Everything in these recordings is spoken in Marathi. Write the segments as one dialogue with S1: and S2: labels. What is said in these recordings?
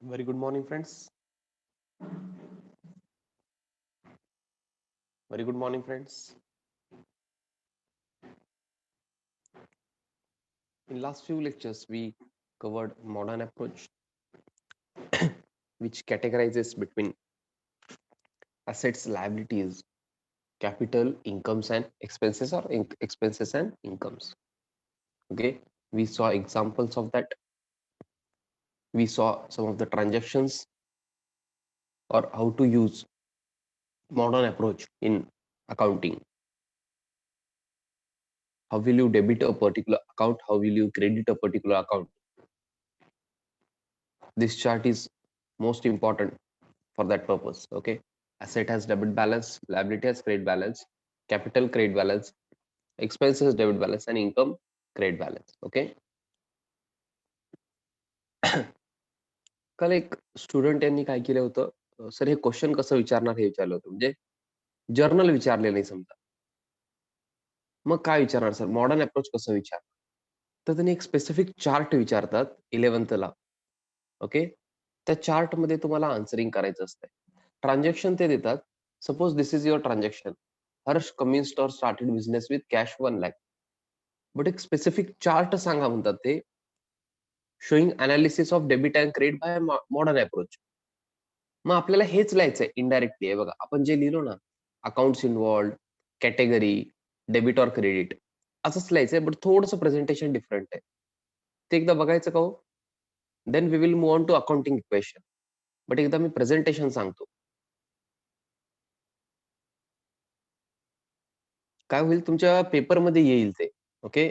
S1: Very good morning, friends. Very good morning, friends. In last few lectures, we covered modern approach, which categorizes between assets, liabilities, capital, incomes, and expenses, or expenses and incomes. Okay, we saw examples of that. We saw some of the transactions or how to use modern approach in accounting. How will you debit a particular account? How will you credit a particular account? This chart is most important for that purpose. Okay, asset has debit balance, liability has credit balance, capital credit balance, expenses debit balance, and income credit balance. Okay, काल एक स्टुडंट यांनी काय केलं होतं, सर हे क्वेश्चन कसं विचारणार हे विचारलं होतं. म्हणजे जर्नल विचारले नाही समजा. मग काय विचारणार सर, मॉडर्न अप्रोच कसं विचार. तर त्यांनी एक स्पेसिफिक चार्ट विचारतात 11th ला. ओके, त्या चार्टमध्ये तुम्हाला आन्सरिंग करायचं असतं. ट्रान्झॅक्शन ते देतात. Suppose this is your transaction. Harsh commenced और started business with cash 1 lakh. But एक स्पेसिफिक चार्ट सांगा म्हणतात ते, showing analysis of debit and credit by modern approach. मग आपल्याला हेच लिहायचंय इनडायरेक्टली. आहे बघा, आपण जे लिहिलो ना, अकाउंट्स इन्व्हॉल्ड, कॅटेगरी, डेबिट और क्रेडिट, असंच लिहायचंय, बट थोडंसं प्रेझेंटेशन डिफरंट आहे. ते एकदा बघायचं का हो? Then we will move on to accounting equation. But एकदा मी प्रेझेंटेशन सांगतो. काय होईल, तुमच्या पेपरमध्ये येईल ते. ओके,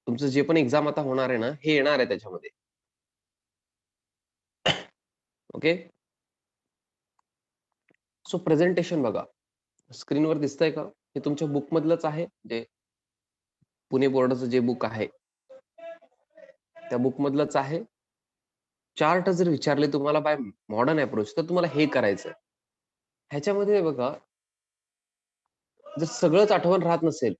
S1: तुमचं जे पण एक्झाम आता होणार आहे ना, हे येणार आहे त्याच्यामध्ये. ओके, सो प्रेझेंटेशन बघा, स्क्रीनवर दिसतंय का? हे तुमच्या बुक मधलंच आहे, जे पुणे बोर्डाचं जे बुक आहे त्या बुक मधलंच आहे. चार्ट जर विचारले तुम्हाला बाय मॉडर्न अप्रोच, तर तुम्हाला हे करायचं. ह्याच्यामध्ये बघा, जर सगळंच आठवण राहत नसेल,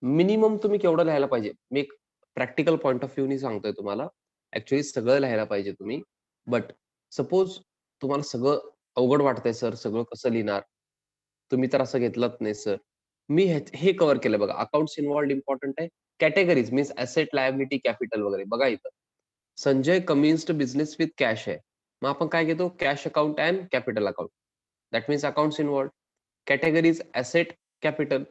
S1: मिनिमम तुम्ही केवढं लिहायला पाहिजे. मी एक प्रॅक्टिकल पॉइंट ऑफ व्ह्यूनी सांगतोय तुम्हाला. ऍक्च्युअली सगळं लिहायला पाहिजे तुम्ही. बट सपोज तुम्हाला सगळं अवघड वाटतंय, सर सगळं कसं लिहिणार, तुम्ही तर असं घेतलंच नाही सर. मी हे कव्हर केलं बघा. अकाउंट्स इन्व्हॉल्ड इम्पॉर्टंट आहे. Categories means asset, liability, capital वगैरे बघा इथं. Sanjay commenced business with cash आहे. मग आपण काय घेतो, cash account and capital account. That means accounts involved. Categories asset, capital.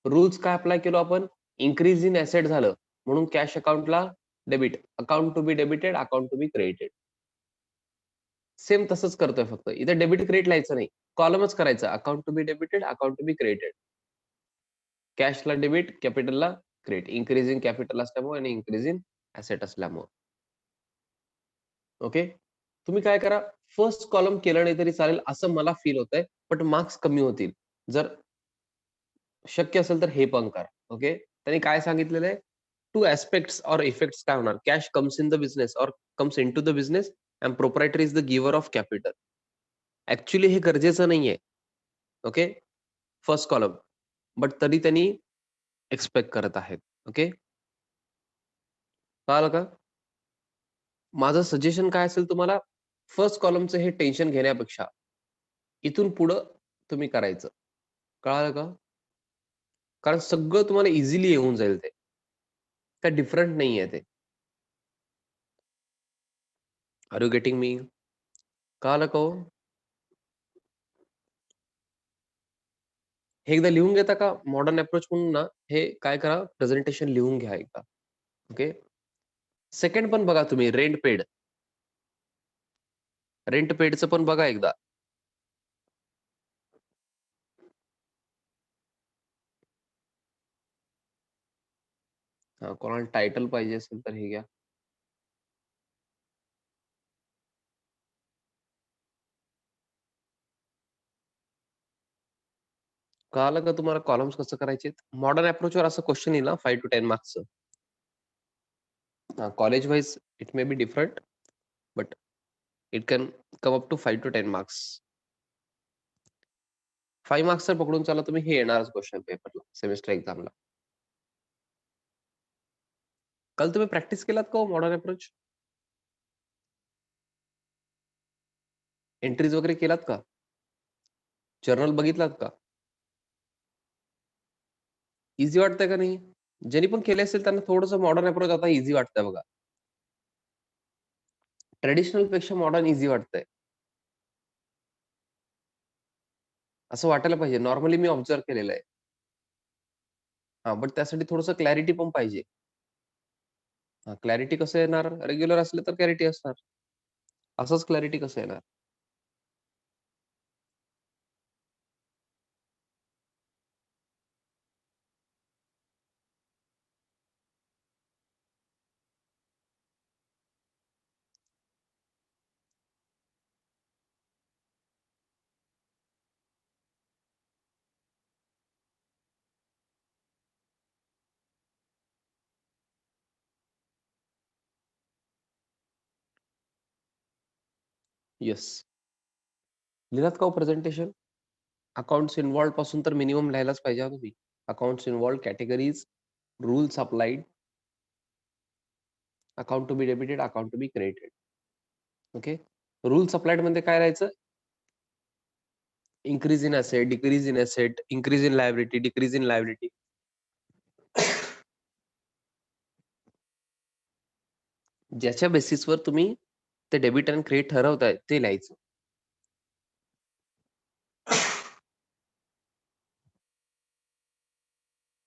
S1: Rules काय अप्लाय केलो आपण, इन्क्रीज इन ॲसेट झालं म्हणून कॅश अकाउंटला debit, account to be debited, account to be credited. Same तसंच करतोय, फक्त इथं डेबिट क्रेडिट लिहायचं नाही, कॉलमच करायचं, account to be debited, account to be credited. कॅशला डेबिट, कॅपिटलला क्रेडिट, इन्क्रीजिंग कॅपिटल असल्यामुळे आणि इन्क्रीजिंग ॲसेट असल्यामुळे. ओके, तुम्ही काय करा, फर्स्ट कॉलम केलं नाही तरी चालेल असं मला फील होतंय, बट मार्क्स कमी होतील. जर शक्य असेल तर हे पण करा. ओके, त्यांनी काय सांगितलेलं आहे, टू ऍस्पेक्ट्स और इफेक्ट्स काय होणार, cash comes in the business और comes in to the business and proprietor is the giver of capital. Actually हे गरजेचं नाहीये. ओके, फर्स्ट कॉलम, बट तरी त्यांनी एक्सपेक्ट करत आहेत. ओके, कळालं का? माझं सजेशन काय असेल तुम्हाला, फर्स्ट कॉलमचं हे टेन्शन घेण्यापेक्षा इथून पुढं तुम्ही करायचं. कळालं का? कारण सगळं तुम्हाला इझिली येऊन जाईल ते. काय डिफरंट नाहीये ते. Are you getting me? कळालं का हो? हे एकदा लिहून घेता का? मॉडर्न अप्रोच म्हणून ना, हे काय करा, प्रेझेंटेशन लिहून घ्या एकदा. ओके. सेकंड पण बघा तुम्ही, रेंट पेड. रेंट पेडचं पण बघा एकदा. कोणाला टायटल पाहिजे असेल तर हे घ्या. कळालं का तुम्हाला कॉलम्स कसं करायचे? मॉडर्न अप्रोचवर असं क्वेश्चन येईल ना, 5 to 10 मार्क्सचं. College wise it may be different, but it can come up to 5 to 10 marks. 5 marks जर पकडून चला तुम्ही, हे येणारच क्वेश्चन पेपरला, सेमेस्टर एक्झामला. काल तुम्ही प्रॅक्टिस केलात का हो मॉडर्न अप्रोच? एंट्रीज वगैरे केलात का? जर्नल बघितलात का? इझी वाटतंय का नाही? ज्यांनी पण केले असेल त्यांना थोडंसं मॉडर्न अप्रोच आता इझी वाटतंय बघा. ट्रेडिशनल पेक्षा मॉडर्न इझी वाटतंय. असं वाटायला पाहिजे. नॉर्मली मी ऑब्झर्व्ह केलेलं आहे. हां, बट त्यासाठी थोडंसं क्लॅरिटी पण पाहिजे. हां, क्लॅरिटी कसं येणार? रेग्युलर असलं तर क्लॅरिटी असणार. असंच क्लॅरिटी कसं येणार? येस. लिहिलात का हो प्रेझेंटेशन? अकाउंट्स इन्व्हॉल्व्ड पासून तर मिनिमम लिहायलाच पाहिजे हा तुम्ही. Accounts involved, categories, rules applied, account to be debited, account to be credited. Okay. Rules applied मध्ये काय राहायचं? Increase in asset, decrease in asset, increase in liability, decrease in liability. ज्याच्या बेसिसवर तुम्ही ते डेबिट आणि क्रेडिट ठरवताय ते लिहायचं.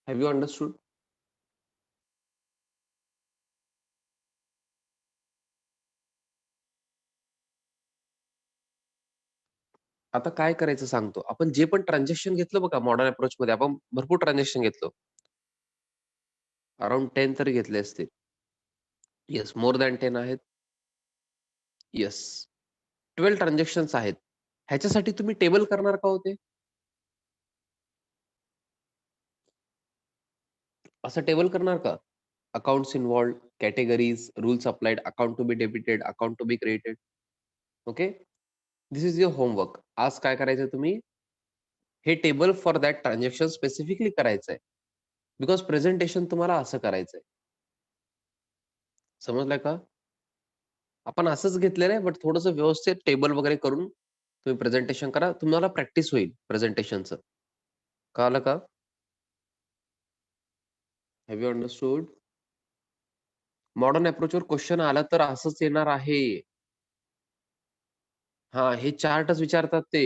S1: Have you understood? आता काय करायचं सांगतो. आपण जे पण ट्रान्झॅक्शन घेतलं बघा मॉडर्न अप्रोचमध्ये आपण भरपूर ट्रान्झॅक्शन घेतलं. अराउंड 10 तरी घेतले असतील. येस, मोर दॅन 10 आहेत. येस. 12 ट्रान्झॅक्शन्स आहेत. ह्याच्यासाठी तुम्ही टेबल करणार का होते? असं टेबल करणार का? Accounts involved, categories, rules applied, account to be debited, account to be credited. Okay. This is your homework. आज काय करायचं तुम्ही? हे table for that transaction specifically करायचंय. बिकॉज प्रेझेंटेशन तुम्हाला असं करायचंय. समजलंय का? आपण असंच घेतलेलं आहे, बट थोडंसं व्यवस्थित टेबल वगैरे करून तुम्ही प्रेझेंटेशन करा. तुम्हाला प्रॅक्टिस होईल प्रेझेंटेशनचं. कळालं का? Have you understood? मॉडर्न अप्रोचवर क्वेश्चन आला तर असंच येणार आहे. हां, हे चार्टच विचारतात ते.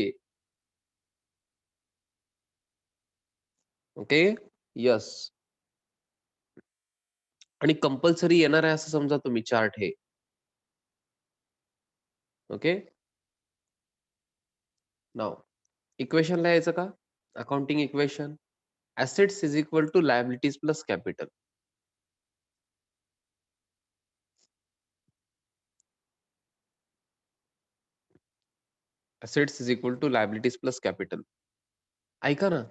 S1: ओके? येस. आणि कंपल्सरी येणार आहे असं समजा तुम्ही चार्ट हे. ओके? नाऊ इक्वेशन लिहायचं का? Accounting equation. Assets is equal to liabilities plus capital. Assets is equal to liabilities plus capital. ऐका ना,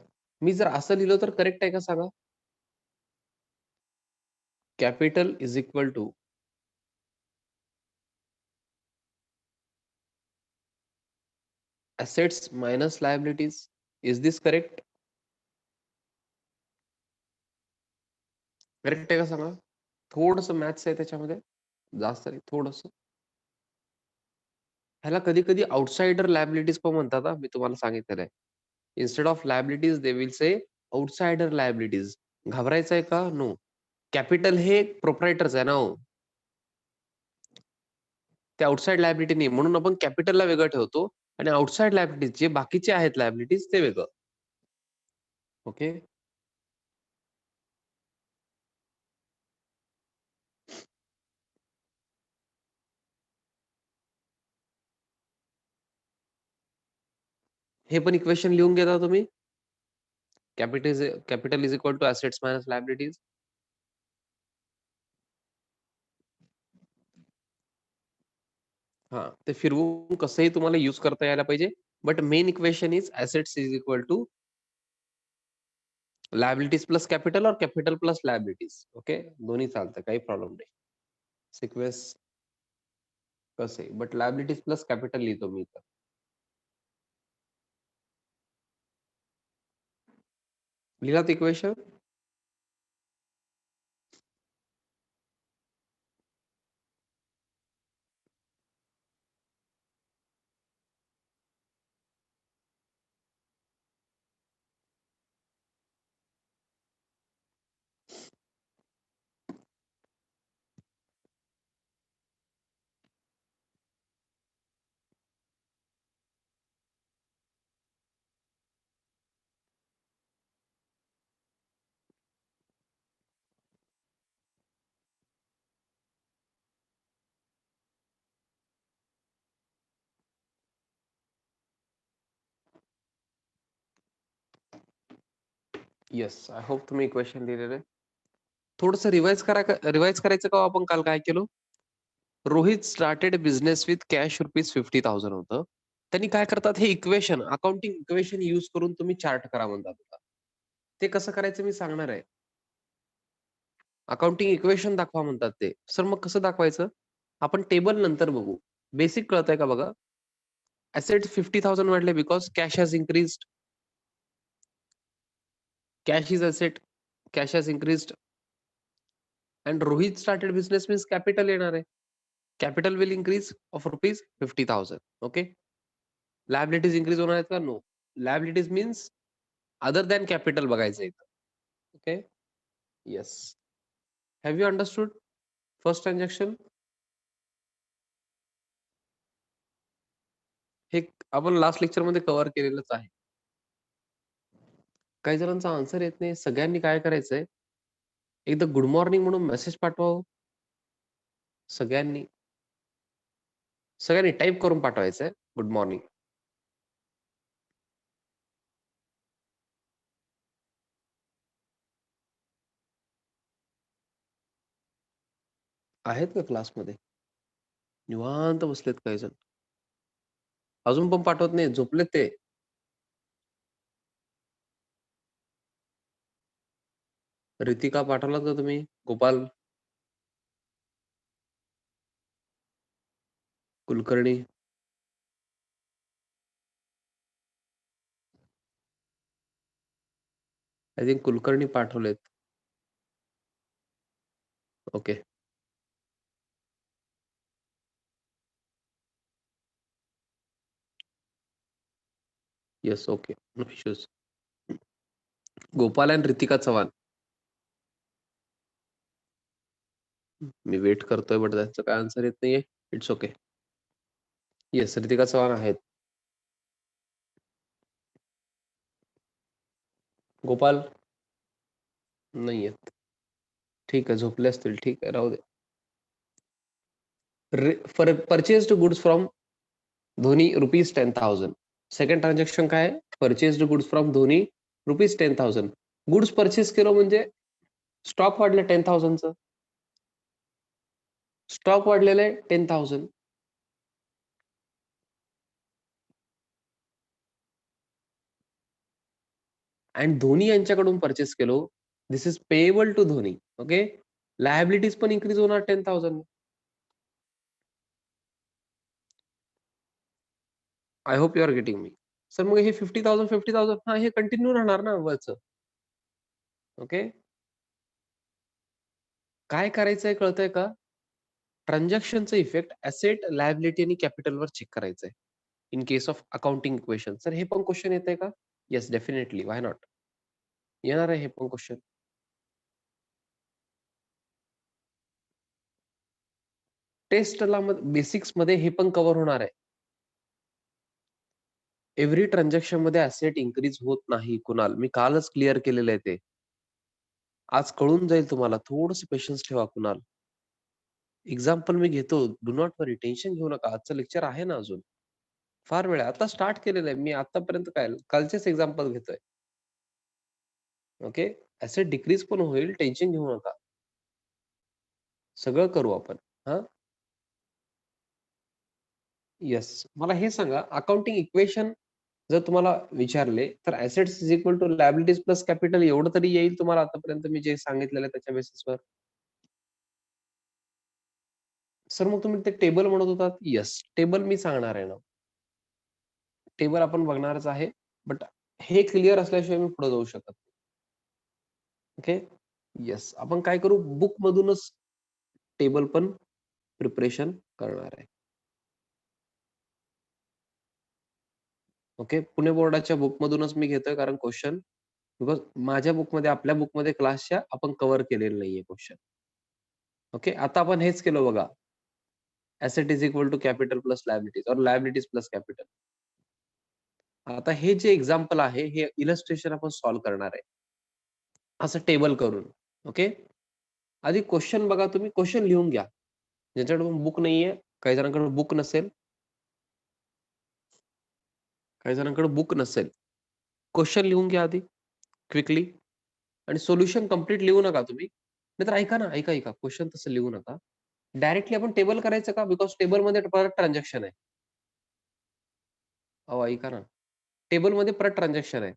S1: मी जर असं लिहिलं तर करेक्ट आहे का सांगा? Capital is equal to assets minus liabilities. Is this correct? Correct आहे का सांगा? थोडंसं मॅथ्स आहे त्याच्यामध्ये. जास्त नाही, थोडंसं. ह्याला कधी-कधी आउटसाइडर लायबिलिटीज पण म्हणतात हां, मी तुम्हाला सांगितलेलं आहे. Instead of liabilities they will say outsider liabilities. घाबरायचं आहे का? नो. कॅपिटल हे प्रोप्रायटर्स आहे ना हो. ते आउटसाइड लायबिलिटी नाही. म्हणून आपण कॅपिटलला वेगळं ठेवतो आणि आउटसाइड लायबिलिटीज जे बाकीचे आहेत लायबिलिटीज ते वेगळं. ओके? हे पण इक्वेशन लिहून घेता तुम्ही? Capital is equal to assets minus liabilities. हां, ते फिरवून कसंही तुम्हाला यूज करता यायला पाहिजे. But main equation is assets is equal to liabilities plus capital और कॅपिटल प्लस लायबिलिटीज. ओके? दोन्ही चालतं. काही प्रॉब्लेम नाही. सिक्वेन्स कसंही. बट लायबिलिटीज प्लस कॅपिटल लिहितो मी इथं. लिहिलात इक्वेशन? येस, आय होप तुम्ही इक्वेशन लिहिलेलं आहे. थोडंसं रिवाइज करायचं का हो आपण काल काय केलं? Rohit started business with cash ₹50,000 होतं. त्यांनी काय करतात हे इक्वेशन, अकाउंटिंग इक्वेशन यूज करून तुम्ही चार्ट करा म्हणतात आता. ते कसं करायचं मी सांगणार आहे. अकाउंटिंग इक्वेशन दाखवा म्हणतात ते. सर मग कसं दाखवायचं? आपण टेबल नंतर बघू. बेसिक कळतंय का बघा? असेट्स 50,000 वाढले because cash has increased. Cash is asset. Cash has increased and Rohit started business means capital येणार आहे. Capital will increase of ₹50,000. Okay. Liabilities increase होणार आहेत का? No. Liabilities means other than capital बघायचं इथं. Okay. Yes. Have you understood first transaction? हे आपण लास्ट लेक्चरमध्ये कव्हर केलेलंच आहे. काही जणांचा आन्सर येत नाही. सगळ्यांनी काय करायचंय, एकदा गुड मॉर्निंग म्हणून मेसेज पाठवावं. सगळ्यांनी सगळ्यांनी टाइप करून पाठवायचंय गुड मॉर्निंग. आहेत का क्लासमध्ये? निवांत बसलेत काही जण. अजून पण पाठवत नाही, झोपलेत ते. रितिका पाठवलात का तुम्ही? गोपाल कुलकर्णी? आय थिंक कुलकर्णी पाठवलेत. Okay. Yes, okay. No issues. Gopal आणि रितिका चव्हाण. मी वेट करतोय बट त्याचं काय आन्सर येत नाहीये. It's okay. Yes, Ritika Chavan आहेत. गोपाल नाही आहेत. ठीक आहे, झोपले असतील. ठीक आहे, राहू दे. Purchased goods from Dhoni ₹10,000. Second transaction काय आहे? Purchased goods from Dhoni ₹10,000. Goods purchase केलं म्हणजे स्टॉक वाढलं 10,000चं. स्टॉक वाढलेलं आहे 10,000. अँड धोनी यांच्याकडून परचेस केलो. This is payable to Dhoni. Okay. Liabilities पण इन्क्रीज होणार 10,000. I hope you are getting me. Sir मग हे 50,000 हां, हे कंटिन्यू राहणार ना वरचं. ओके. काय करायचंय कळतंय का? ट्रान्झॅक्शनचा इफेक्ट ॲसेट, लायबिलिटी आणि कॅपिटलवर चेक करायचंय. In case of accounting equation. Sir हे पण क्वेशन येतंय का? Yes, definitely. Why not? येणार आहे हे पण क्वेशन. टेस्टला बेसिक्समध्ये हे पण कव्हर होणार आहे. एव्हरी ट्रान्झॅक्शनमध्ये ॲसेट इन्क्रीज होत नाही कुणाल. मी कालच क्लिअर केलेलं आहे ते. आज कळून जाईल तुम्हाला. थोडंसं पेशन्स ठेवा कुणाल. एक्झाम्पल मी घेतो. Do not worry. टेन्शन घेऊ नका. आजचं लेक्चर आहे ना अजून. फार वेळ आहे. आता स्टार्ट केलेलं आहे. मी आतापर्यंत काय कालचेच एक्झाम्पल घेतोय. ओके. ॲसेट डिक्रीज पण होईल. टेन्शन घेऊ नका. सगळं करू आपण. हां. येस. मला हे सांगा, अकाउंटिंग इक्वेशन जर तुम्हाला विचारले, तर assets is equal to liabilities plus capital एवढं तरी येईल तुम्हाला आतापर्यंत मी जे सांगितलेलं आहे त्याच्या बेसिसवर? सर मग तुम्ही ते टेबल म्हणत होतात. येस, टेबल मी सांगणार आहे ना. टेबल आपण बघणारच आहे. बट हे क्लिअर असल्याशिवाय मी पुढे जाऊ शकत नाही. ओके. येस. आपण काय करू, बुकमधूनच टेबल पण प्रिपरेशन करणार आहे. ओके. पुणे बोर्डाच्या बुकमधूनच मी घेतोय कारण क्वेशन बिकॉज माझ्या बुकमध्ये, आपल्या बुकमध्ये क्लासच्या आपण कव्हर केलेलं नाहीये क्वेशन. ओके. आता आपण हेच केलं बघा. Asset is equal to capital plus liabilities और लायबिलिटीज प्लस कॅपिटल. आता हे जे एक्झाम्पल आहे, हे इलस्ट्रेशन आपण सॉल्व्ह करणार आहे. असं टेबल करून. ओके. आधी क्वेशन बघा, तुम्ही क्वेशन लिहून घ्या. ज्यांच्याकडे बुक नाहीये, काही जणांकडे बुक नसेल. काही जणांकडे बुक नसेल. क्वेशन लिहून घ्या आधी क्विकली. आणि सोल्युशन कंप्लीट लिहू नका तुम्ही. नाहीतर ऐका ना, ऐका. क्वेशन तसं लिहू नका. डायरेक्टली आपण टेबल करायचं का? बिकॉज टेबलमध्ये परत ट्रान्झॅक्शन आहे. अहो ऐका ना. टेबलमध्ये परत ट्रान्झॅक्शन आहे.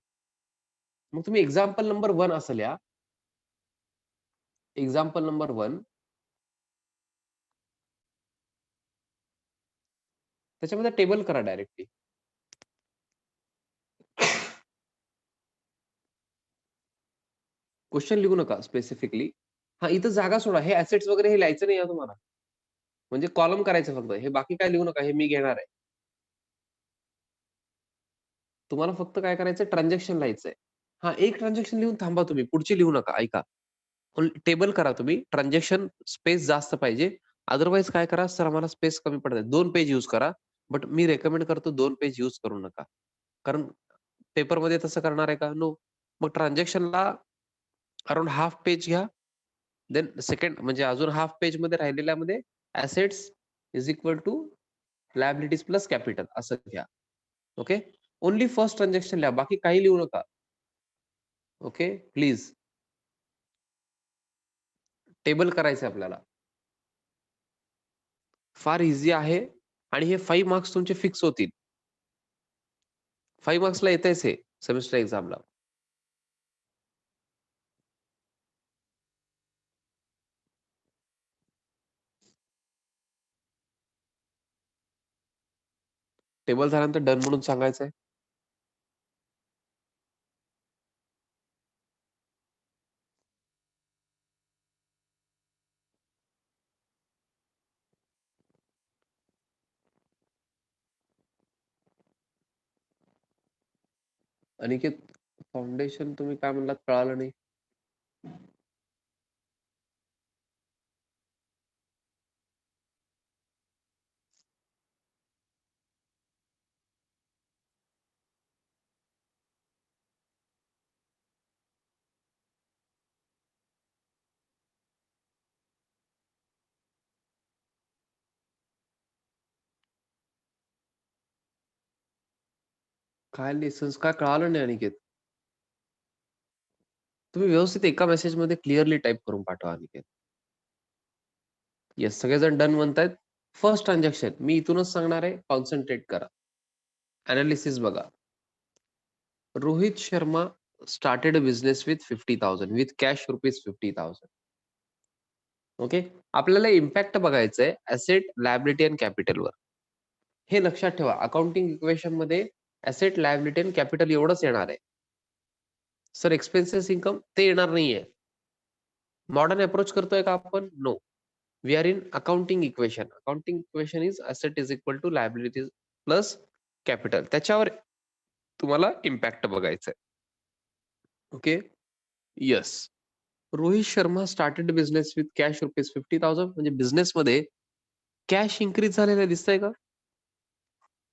S1: मग तुम्ही एक्झाम्पल नंबर 1 असं लिहा. एक्झाम्पल नंबर 1 त्याच्यामध्ये टेबल करा डायरेक्टली. क्वेशन लिहू नका स्पेसिफिकली. हां, इथं जागा सोडा. हे ॲसेट्स वगैरे हे लिहायचं नाही आहे तुम्हाला. म्हणजे कॉलम करायचं फक्त. हे बाकी काय लिहू नका. हे मी घेणार आहे. तुम्हाला फक्त काय करायचं ट्रान्झॅक्शन लिहायचंय. हां, एक ट्रान्झॅक्शन लिहून थांबा तुम्ही. पुढची लिहू नका. ऐका. टेबल करा तुम्ही. ट्रान्झॅक्शन स्पेस जास्त पाहिजे. अदरवाईज काय करा, सर आम्हाला स्पेस कमी पडत आहे. 2 पेज यूज करा. बट मी रिकमेंड करतो 2 पेज यूज करू नका. कारण पेपरमध्ये तसं करणार आहे का? नो. मग ट्रान्झॅक्शनला अराउंड हाल्फ पेज घ्या. देन सेकंड म्हणजे अजून हाल्फ पेजमध्ये राहिलेल्यामध्ये assets is equal to liabilities plus capital असं घ्या. ओके. ओन्ली फर्स्ट ट्रान्झॅक्शन लिहा. बाकी काही लिहू नका. ओके. प्लीज. टेबल करायचं आपल्याला. फार ईझी आहे आणि हे 5 मार्क्स तुमचे फिक्स होतील. 5 मार्क्सला येतंयच हे सेमेस्टर एक्झामला. टेबल झाल्यानंतर डन म्हणून सांगायचंय. अनिकेत फाउंडेशन तुम्ही काय म्हणलात कळालं नाही. काय लेसन्स काय कळालं नाही अनिकेत. तुम्ही व्यवस्थित एका मेसेजमध्ये क्लिअरली टाइप करून पाठवा अनिकेत. येस, सगळेजण डन म्हणतायत. फर्स्ट ट्रान्झॅक्शन मी इथूनच सांगणार आहे. कॉन्सन्ट्रेट करा. एनालिसिस बघा. Rohit Sharma started a business with 50,000 with cash rupees 50,000. Okay. आपल्याला इम्पॅक्ट बघायचंय ऍसेट, लायबिलिटी आणि कॅपिटलवर. हे लक्षात ठेवा. अकाउंटिंग इक्वेशन मध्ये ऍसेट, लायबिलिटी आणि कॅपिटल एवढंच येणार आहे. सर एक्सपेन्सेस इन्कम ते येणार नाहीये. मॉडर्न अप्रोच करतोय का आपण? No. We are in accounting equation. Accounting equation is asset is equal to liabilities plus capital. त्याच्यावर तुम्हाला इम्पॅक्ट बघायचंय. Okay. Yes. Rohit Sharma started business with cash rupees 50,000 म्हणजे बिझनेसमध्ये कॅश इन्क्रीज झालेलं दिसतंय का?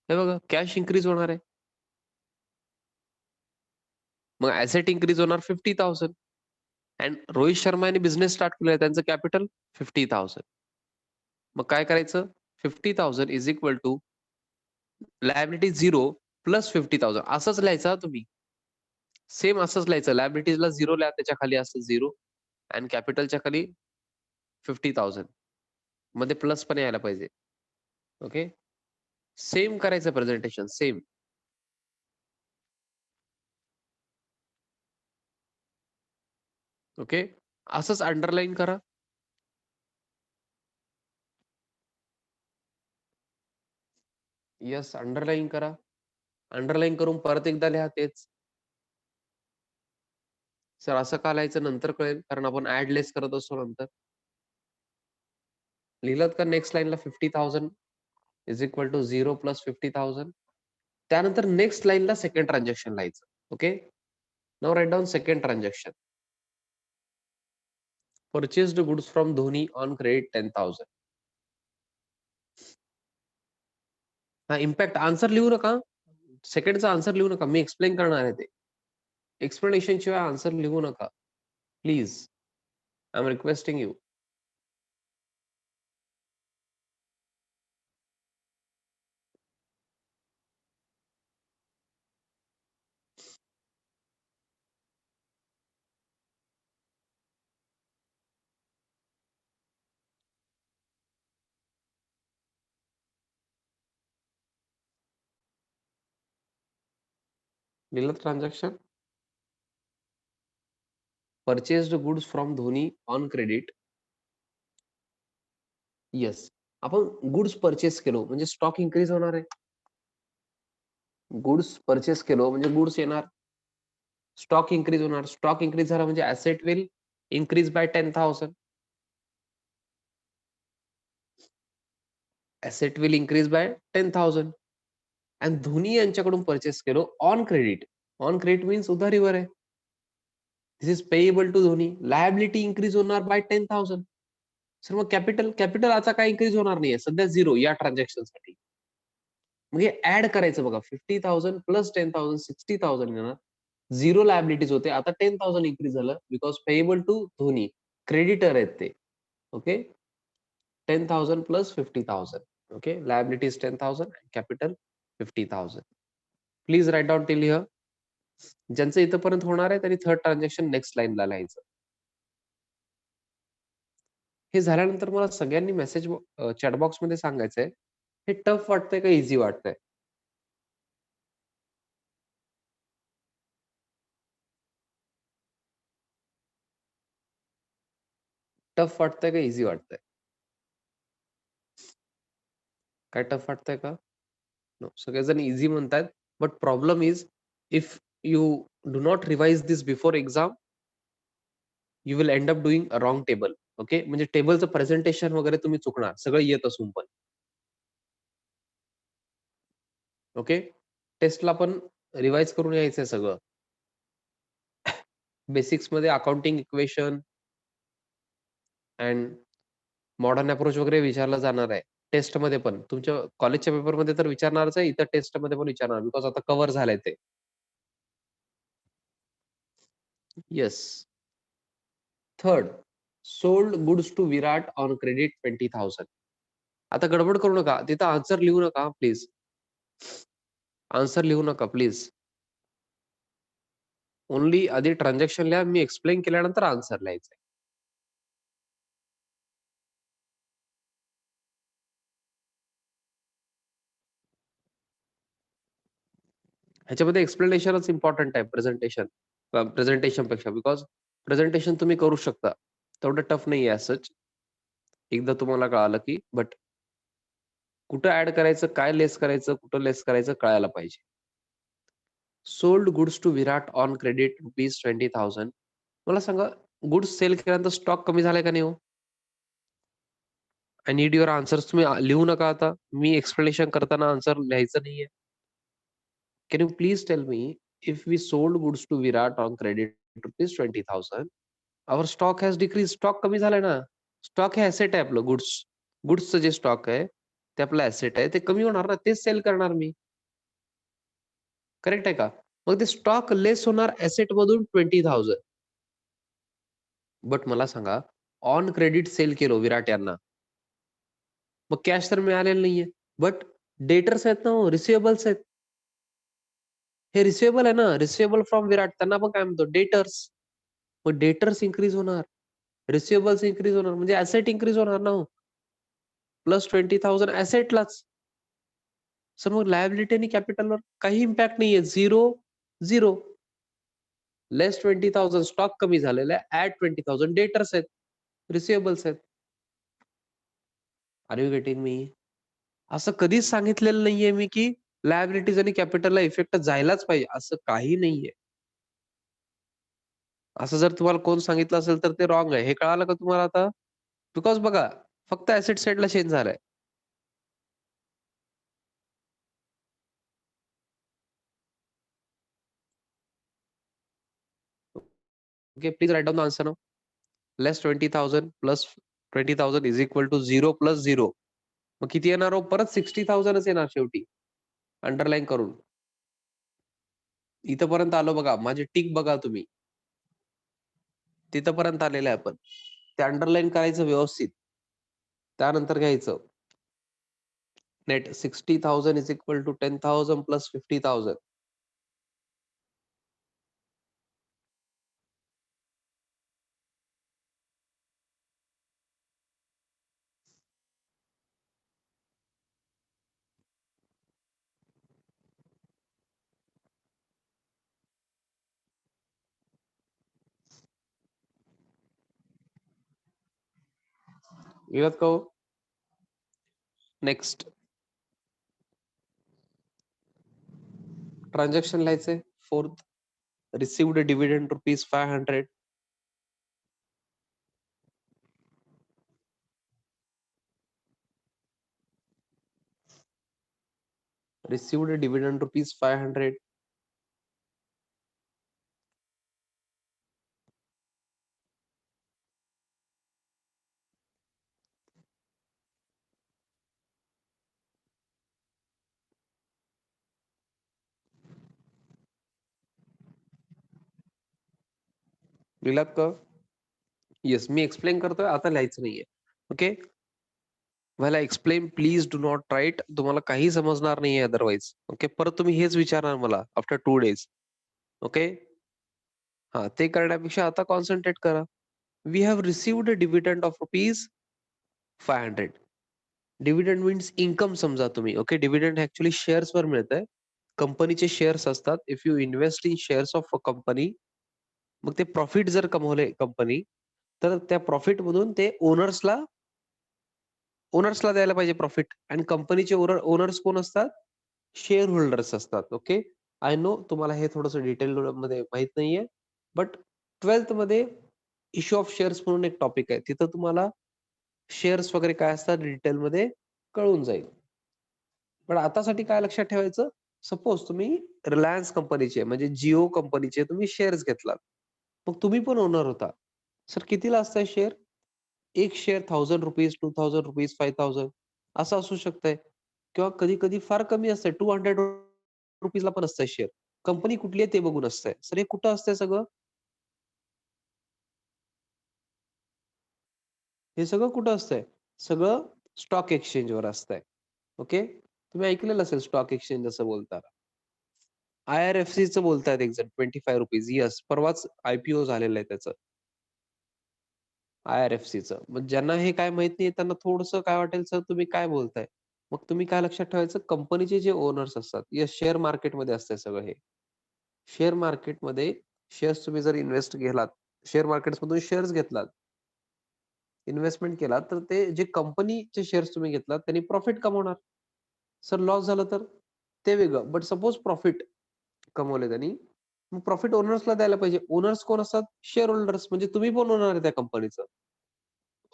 S1: हे बघा कॅश इन्क्रीज होणार आहे. मग ऍसेट इन्क्रीज होणार 50,000 अँड रोहित शर्मा यांनी बिझनेस स्टार्ट केलाय त्यांचं कॅपिटल 50,000. मग काय करायचं? 50,000 is equal to liability 0 plus 50,000 असंच लिहायचं तुम्ही. सेम असंच लिहायचं. लायबिलिटीजला 0 लिहा, त्याच्या खाली असं 0 अँड कॅपिटलच्या खाली 50,000 मध्ये प्लस पण यायला पाहिजे. ओके. सेम करायचं प्रेझेंटेशन सेम. ओके. असंच अंडरलाईन करा. येस, अंडरलाईन करा. अंडरलाईन करून परत एकदा लिहा तेच. सर असं का लिहायचं नंतर कळेल, कारण आपण ऍड लेस करत असतो नंतर. लिहिलात का नेक्स्ट लाईनला 50,000 इज इक्वल टू 0 प्लस 50,000. त्यानंतर नेक्स्ट लाईनला सेकंड ट्रान्झॅक्शन लिहायचं. Okay. Now write down second transaction. Purchased goods from Dhoni on credit 10,000. हा इम्पॅक्ट आन्सर लिहू नका. सेकंडचा आन्सर लिहू नका. मी एक्सप्लेन करणार आहे ते. एक्सप्लेनेशन शिवाय आन्सर लिहू नका. Please. I am requesting you. लिहिलं transaction. Purchased goods from Dhoni on credit. Yes, आपण गुड्स परचेस केलो म्हणजे स्टॉक इन्क्रीज होणार आहे. गुड्स परचेस केलो म्हणजे गुड्स येणार, स्टॉक इन्क्रीज होणार. स्टॉक इन्क्रीज झाला म्हणजे asset will increase by 10,000. Asset will increase by 10,000. आणि धोनी यांच्याकडून परचेस केलो on credit. On credit means उधारीवर आहे. This is payable to Dhoni. Liability increase होणार बाय 10,000. सर मग कॅपिटल आता काय इन्क्रीज होणार नाहीये सध्या, झिरो या ट्रान्झॅक्शन साठी. मग हे ऍड करायचं बघा. 50,000 प्लस 10,000 60,000 येणार. झिरो लायबिलिटीज होते, आता 10,000 इन्क्रीज झालं because payable to Dhoni. Creditor आहेत ते. Okay, 10,000 plus 50,000. Okay, liabilities 10,000, capital 50,000. Please write down till here. ज्यांचं इथंपर्यंत होणार आहे त्यांनी थर्ड ट्रान्झॅक्शन नेक्स्ट लाईनला लिहायचं. हे झाल्यानंतर मला सगळ्यांनी मेसेज चॅटबॉक्स मध्ये सांगायचंय, हे टफ वाटतंय का इझी वाटतंय? टफ वाटतंय का इझी वाटतंय? काय टफ वाटतंय का? नो, सगळेजण इझी म्हणतायत. But problem is, if you do not revise this before exam, you will end up doing a wrong table. Okay, म्हणजे टेबलचं प्रेझेंटेशन वगैरे तुम्ही चुकणार, सगळं येत असून पण. ओके, टेस्टला पण रिवाइज करून यायचंय सगळं. बेसिक्स मध्ये accounting equation and modern approach वगैरे विचारलं जाणार आहे टेस्टमध्ये पण. तुमच्या कॉलेजच्या पेपरमध्ये तर विचारणारच आहे, इतर टेस्टमध्ये पण विचारणार, बिकॉज आता कव्हर झालंय ते. Yes. Third, sold goods to Virat on credit 20,000. आता गडबड करू नका, तिथं आन्सर लिहू नका प्लीज. आन्सर लिहू नका प्लीज. ओनली आधी ट्रान्झॅक्शन लिहा, मी एक्सप्लेन केल्यानंतर आन्सर लिहायचंय. ह्याच्यामध्ये एक्सप्लेनेशनच इम्पॉर्टंट आहे, प्रेझेंटेशन पेक्षा. बिकॉज प्रेझेंटेशन तुम्ही करू शकता, तेवढं टफ नाही आहे सच. एकदा तुम्हाला कळालं की, बट कुठं ऍड करायचं, काय लेस करायचं, कुठं लेस करायचं कळायला पाहिजे. Sold goods to Virat on credit ₹20,000. मला सांगा, गुड्स सेल केल्यानंतर स्टॉक कमी झालाय का नाही हो? I need your answers. तुम्ही लिहू नका आता, मी एक्सप्लेनेशन करताना आन्सर लिहायचं नाहीये. Can you please tell me, if we sold goods to Virat on credit ₹20,000, our stock has decrease. Stock कमी झालाय ना. स्टॉक हे ऍसेट आहे आपलं, गुड्सचं जे स्टॉक आहे ते आपलं ऍसेट आहे, ते कमी होणार ना, तेच सेल करणार मी. करेक्ट आहे का? मग ते स्टॉक लेस होणार ऍसेट मधून 20,000. बट मला सांगा, ऑन क्रेडिट सेल केलो विराट यांना, मग कॅश तर मिळालेलं नाहीये. बट डेटर्स आहेत ना, रिसिवेबल्स आहेत. हे रिसिवेबल आहे ना, रिसिवेबल फ्रॉम विराट, त्यांना आपण काय म्हणतो, डेटर्स. मग डेटर्स इन्क्रीज होणार, रिसिवेबल्स इन्क्रीज होणार, म्हणजे ऍसेट इन्क्रीज होणार ना. प्लस 20,000 ऍसेटलाच. सर मग लायबिलिटी आणि कॅपिटलवर काही इम्पॅक्ट नाहीये. Zero zero. लेस 20,000 स्टॉक कमी झालेला आहे, ऍड 20,000 डेटर्स आहेत, रिसिवेबल्स आहेत. Are you getting me? असं कधीच सांगितलेलं नाहीये मी की लायबिलिटीज आणि कॅपिटलला इफेक्ट जायलाच पाहिजे, असं काही नाहीये. असं जर तुम्हाला कोण सांगितलं असेल तर ते रॉंग आहे. हे कळालं का तुम्हाला आता? बिकॉज बघा, फक्त ऍसेट साइडला चेंज झालाय. Okay, please write down the answer now. Less 20,000 plus 20,000 is equal to 0 plus 0. मग किती येणार हो? परत 60,000च येणार शेवटी, अंडरलाईन करून. इथंपर्यंत आलो बघा, माझे टिक बघा तुम्ही. तिथंपर्यंत आलेले आहे आपण. ते अंडरलाईन करायचं व्यवस्थित, त्यानंतर घ्यायचं. Net 60,000 is equal to 10,000 plus 50,000. लिहिलात का हो? नेक्स्ट ट्रान्झॅक्शन लिहायचंय. Fourth, received dividend ₹500. Received dividend ₹500. लिहिलात का? येस, मी एक्सप्लेन करतोय, आता लिहायचं नाहीये. ओके. व्हायला explain please do not write. तुम्हाला काही समजणार नाहीये अदरवाईज. ओके. परत तुम्ही हेच विचारणार मला आफ्टर 2 days. ओके. हा, ते करण्यापेक्षा आता कॉन्सन्ट्रेट करा. We have received a dividend of ₹500. Dividend means income समजा तुम्ही. ओके. डिव्हिडंड ऍक्च्युअली शेअर्सवर मिळतंय. कंपनीचे शेअर्स असतात. If you invest in shares of a company, मग ते प्रॉफिट जर कमवले कंपनी, तर त्या प्रॉफिट मधून ते ओनर्सला द्यायला पाहिजे प्रॉफिट. आणि कंपनीचे ओनर्स कोण असतात? शेअर होल्डर्स असतात. ओके. आय नो तुम्हाला हे थोडंसं डिटेल मध्ये माहित नाहीये, बट 12th मध्ये इश्यू ऑफ शेअर्स म्हणून एक टॉपिक आहे. तिथं तुम्हाला शेअर्स वगैरे काय असतात डिटेलमध्ये कळून जाईल. पण आतासाठी काय लक्षात ठेवायचं, सपोज तुम्ही रिलायन्स कंपनीचे म्हणजे जिओ कंपनीचे तुम्ही शेअर्स घेतलात. मग तुम्ही पण ओनर होता. सर कितीला असतंय शेअर? एक शेअर ₹1000, ₹2000, 5000 असं असू शकतंय. किंवा कधी-कधी फार कमी असतंय. ₹200 ला पण असतंय शेअर. कंपनी कुठली आहे ते बघून असतंय. सर हे कुठं असतंय सगळं? हे सगळं कुठं असतंय? सगळं स्टॉक एक्सचेंजवर असतंय. ओके. तुम्ही ऐकलेलं असेल स्टॉक एक्सचेंज असं बोलताना. IRFCचं बोलतायत एक जण ₹25. येस, परवाच IPO झालेलं आहे त्याचं. IRFCचं. मग ज्यांना हे काय माहीत नाहीये त्यांना थोडंसं काय वाटेल, "सर तुम्ही काय बोलताय?" मग तुम्ही काय लक्षात ठेवायचं, कंपनीचे जे ओनर्स असतात, येस शेअर मार्केटमध्ये असतंय सगळं हे. शेअर मार्केटमध्ये शेअर्स तुम्ही जर इन्व्हेस्ट केलात, शेअर मार्केट्समधून शेअर्स घेतलात, इन्व्हेस्टमेंट केलात, तर ते जे कंपनीचे शेअर्स तुम्ही घेतलात त्यांनी प्रॉफिट कमवणार. सर लॉस झालं तर? ते वेगळं. बट सपोज प्रॉफिट कमवले त्यांनी, मग प्रॉफिट ओनर्सला द्यायला पाहिजे. ओनर्स कोण असतात? Share holders. म्हणजे तुम्ही पण ओनर आहे त्या कंपनीचं.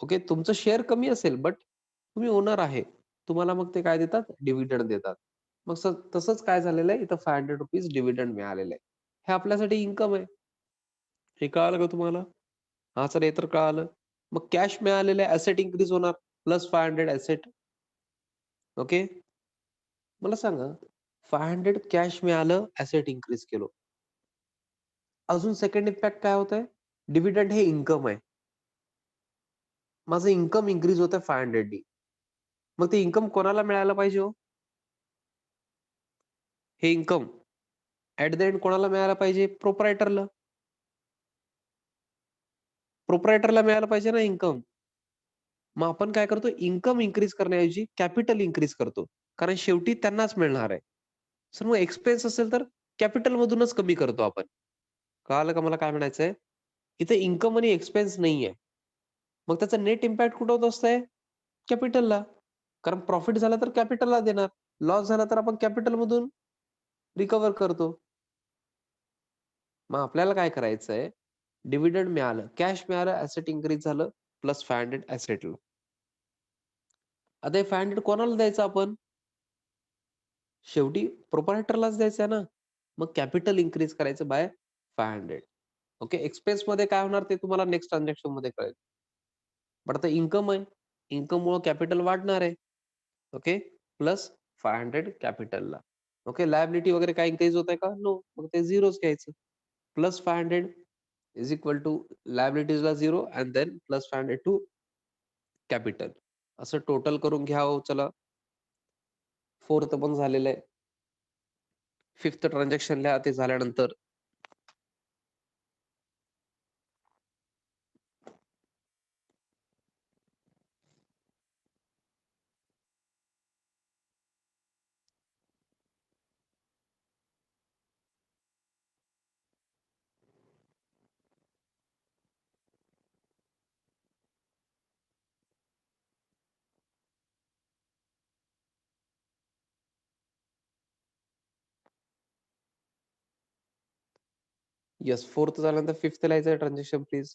S1: ओके. तुमचं शेअर कमी असेल, बट तुम्ही ओनर आहे. तुम्हाला मग ते काय देतात? डिव्हिडंड देतात. मग तसंच काय झालेलं आहे, इथं ₹500 डिव्हिडंड मिळालेलं आहे. हे आपल्यासाठी इन्कम आहे. हे कळालं का तुम्हाला? हां, सर हे तर कळालं. मग कॅश मिळालेलं आहे, ॲसेट इन्क्रीज होणार प्लस 500 ॲसेट. ओके. मला सांगा, 500 कॅश मिळालं, ॲसेट इन्क्रीज केलं. अजून सेकंड इम्पॅक्ट काय होतंय? डिव्हिडंड हे इन्कम आहे. माझं इन्कम इन्क्रीज होतंय 500 नी. मग ते इन्कम कोणाला मिळायला पाहिजे हो? हे इन्कम ॲट द एंड कोणाला मिळायला पाहिजे? प्रोप्रायटरला. प्रोप्रायटरला मिळायला पाहिजे ना इन्कम. मग आपण काय करतो? इन्कम इन्क्रीज करण्याऐवजी कॅपिटल इन्क्रीज करतो. कारण शेवटी त्यांनाच मिळणार आहे. सर मग एक्सपेन्स असेल तर कॅपिटलमधूनच कमी करतो आपण. कळालं का मला काय म्हणायचंय? इथे इन्कम आणि एक्सपेन्स नाहीये. मग त्याचा नेट इम्पॅक्ट कुठं होत असतंय? कॅपिटलला. कारण प्रॉफिट झाला तर कॅपिटलला देणार. लॉस झाला तर आपण कॅपिटलमधून रिकव्हर करतो. मग आपल्याला काय करायचंय? डिव्हिडंड मिळालं, कॅश मिळालं, ॲसेट इन्क्रीज झालं, प्लस 500 ॲसेटला. आता हे 500 कोणाला द्यायचं आपण? शेवटी प्रोप्रायटरलाच द्यायचं आहे ना. मग कॅपिटल इन्क्रीज करायचं बाय 500. ओके. एक्सपेन्समध्ये काय होणार ते तुम्हाला नेक्स्ट ट्रान्झॅक्शनमध्ये कळेल. बट आता इन्कम आहे. इन्कममुळं कॅपिटल वाढणार आहे. ओके. प्लस 500 कॅपिटलला. ओके. लायबिलिटी वगैरे काय इन्क्रीज होत आहे का? नो. मग ते झिरोच घ्यायचं. प्लस 500 इज इक्वल टू लायबिलिटीजला 0 and then plus 500 to capital. असं टोटल करून घ्या हो चला. 4th पण झालेलं आहे. 5th ट्रान्झॅक्शन लिहा ते झाल्यानंतर. येस, 4th झाल्यानंतर 5th लिहायचं transaction please.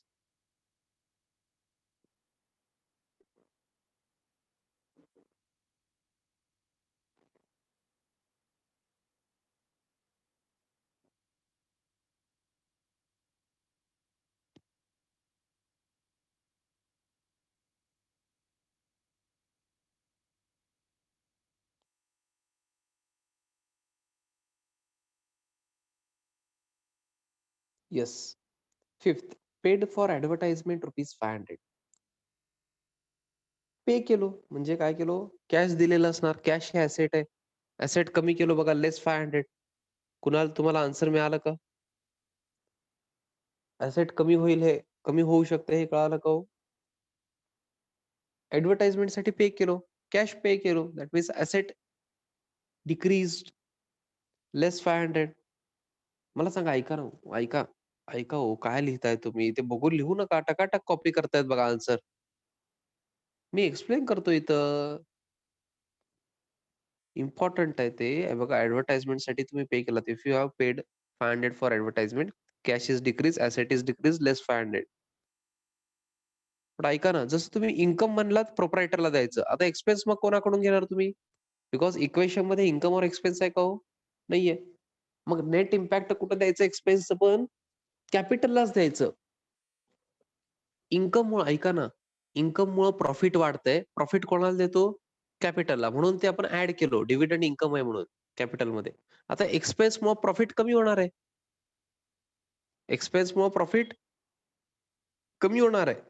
S1: Yes. 5th paid for advertisement ₹500. पे केलो म्हणजे काय केलो? कॅश दिलेलं असणार. कॅश हे ॲसेट आहे. ॲसेट कमी केलो बघा लेस 500. कुणाल तुम्हाला आन्सर मिळालं का? ॲसेट कमी होईल हे, कमी होऊ शकते हे कळालं का हो? ॲडव्हर्टाइजमेंटसाठी पे केलो. कॅश पे केलो. दॅट मीन्स ॲसेट डिक्रीज्ड लेस 500. मला सांगा ऐका ना हो, ऐका. ऐका हो, काय लिहिताय तुम्ही? ते बघून लिहू नका. टकाटक कॉपी करतायत बघा आन्सर. मी एक्सप्लेन करतो इथं. इम्पोर्टंट आहे ते. हे बघा ॲडव्हर्टाइजमेंटसाठी तुम्ही पे केलात. If you have paid 500 for advertisement, cash is decrease, asset is decrease, less 500. पण ऐका ना, जसं तुम्ही इन्कम म्हणलात प्रोप्रायटरला द्यायचं. आता एक्सपेन्स मग कोणाकडून घेणार तुम्ही? बिकॉज इक्वेशनमध्ये इन्कम और एक्सपेन्स आहे का हो? नाहीये. मग नेट इम्पॅक्ट कुठं द्यायचं एक्सपेन्सचं पण? कॅपिटललाच द्यायचं. इन्कममुळं ऐका ना, इन्कममुळं प्रॉफिट वाढतंय. प्रॉफिट कोणाला देतो? कॅपिटलला. म्हणून ते आपण ॲड केलो. डिव्हिडंड इन्कम आहे म्हणून कॅपिटलमध्ये. आता एक्सपेन्समुळं प्रॉफिट कमी होणार आहे. एक्सपेन्समुळं प्रॉफिट कमी होणार आहे.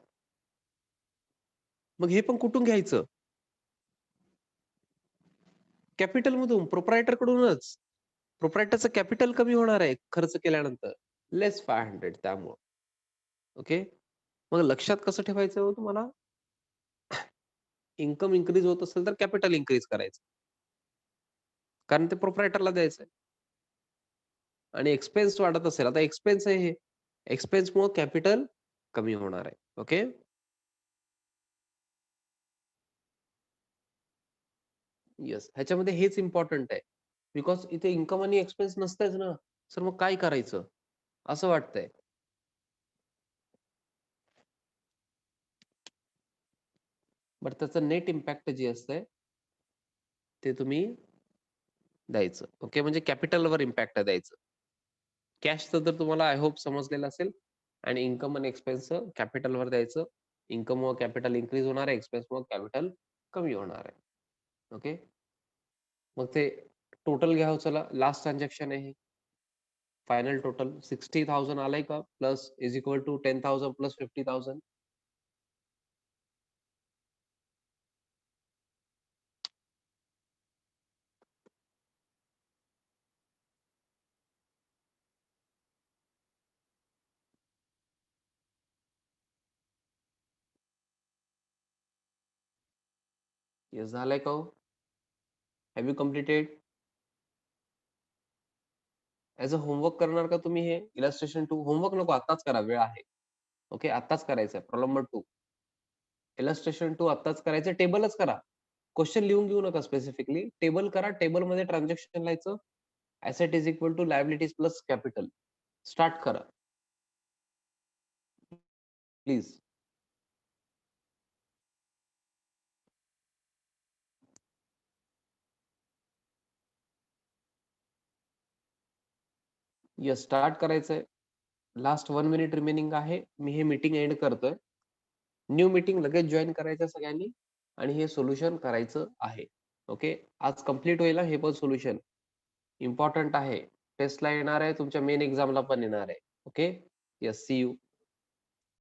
S1: मग हे पण कुठून घ्यायचं? कॅपिटलमधून, प्रोप्रायटरकडूनच. प्रोप्रायटरचं कॅपिटल कमी होणार आहे खर्च केल्यानंतर. लेस 500 त्यामुळं. ओके. मग लक्षात कसं ठेवायचं हो तुम्हाला? इन्कम इन्क्रीज होत असेल तर कॅपिटल इन्क्रीज करायचं. कारण ते प्रोप्रायटरला द्यायचंय. आणि एक्सपेन्स वाढत असेल, आता एक्सपेन्स आहे हे. एक्सपेन्समुळं कॅपिटल कमी होणार आहे. ओके. येस. ह्याच्यामध्ये हेच इम्पोर्टंट आहे. बिकॉज इथे इन्कम आणि एक्सपेन्स नसतंच ना. सर मग काय करायचं? असं वाटतंय. बट त्याचं नेट इम्पॅक्ट जे असतंय ते तुम्ही द्यायचं. ओके. म्हणजे कॅपिटलवर इम्पॅक्ट द्यायचं. कॅशचं तर तुम्हाला आय होप समजलेलं असेल आणि इन्कम आणि एक्सपेन्सचं कॅपिटलवर द्यायचं. इन्कममुळं कॅपिटल इन्क्रीज होणार आहे, एक्सपेन्समुळं कॅपिटल कमी होणार आहे. ओके. मग ते टोटल घ्या हो चला. लास्ट ट्रान्झॅक्शन आहे हे. फायनल टोटल 60,000 आलंय का? Plus is equal to 10,000 plus 50,000. Yes झालंय का हो? Have you completed? As a homework करणार का तुम्ही हे? इलस्ट्रेशन 2 होमवर्क नको आत्ताच करा, वेळ आहे. ओके. आत्ताच करायचंय. Problem number 2. इलस्ट्रेशन 2 आत्ताच करायचं. टेबलच करा. क्वेश्चन लिहून घेऊ नका स्पेसिफिकली. टेबल करा. टेबलमध्ये ट्रान्झॅक्शन लिहायचं. Asset is equal to liabilities plus capital. Start करा. प्लीज. येस, स्टार्ट करायचंय. लास्ट 1 मिनिट रिमेनिंग आहे. मी हे मीटिंग एंड करतोय. न्यू मीटिंग लगेच जॉइन करायचं सगळ्यांनी आणि हे सोल्युशन करायचं आहे. ओके. आज कंप्लीट होईल हे पण सोल्युशन. इम्पॉर्टंट आहे. टेस्टला येणार आहे, तुमच्या मेन एक्झामला पण येणार आहे. ओके. Yes, see you.